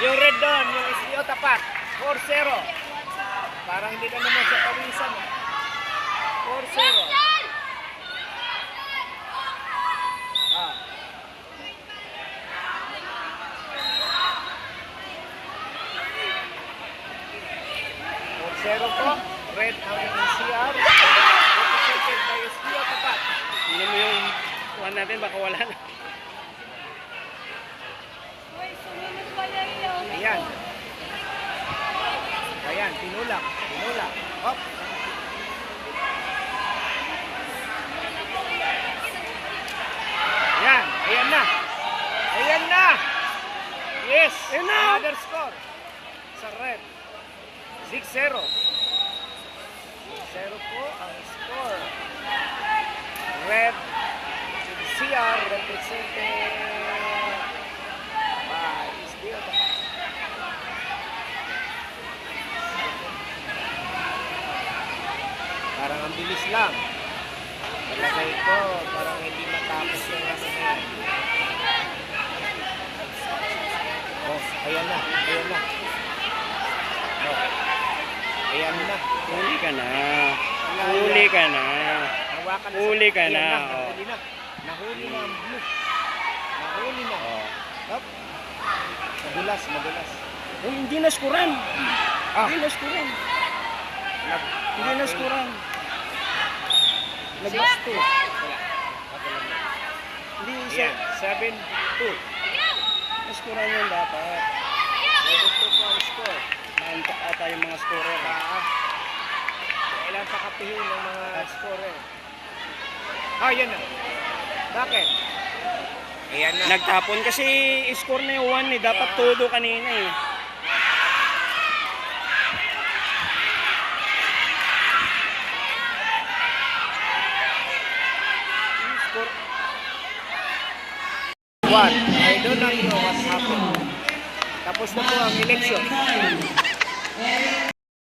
Yung red doon, yung SDO tapat. 4-0. Parang hindi ka naman sa pawisan. 4-0. Ah. 4-0 po. Red ang CR. Represented by SDO tapat. Hindi mo yung kuhan natin, baka wala na. Ayan. Ayan, tinulak. Tinulak. Hop. Ayan. Ayan na. Ayan na. Yes. Ayan na. Another score. Sa red. 6-0. 6-0 po ang score. Red. CR represented by SDO tapat. Parang ang bilis lang. Palagay ko, parang hindi matapos yung ano na yan. Oh, ayan na. Ayan na. Oh, ayan na. Huli ka na. Huli ka na. Hawakan na Huli ka ayan na. Nahuli na. Nahuli na ang blue. Nahuli na. Oh. Hop. Madulas, madulas. Oh, hindi na skuran. Ah. Hindi na skuran. Hindi na skuran. Nag-2. Hindi Ayan, siya. 7-2. Naskuran yun dapat. 7-2 po ang score. Naantok ata yung mga scorer. Kailan pakapihin ng mga scorer. Ah, yan na. Bakit? Ayan na. Nagtapon kasi score na yung 1 eh. Dapat todo kanina eh. Score 1. I don't know what's happened. Tapos na po ang election.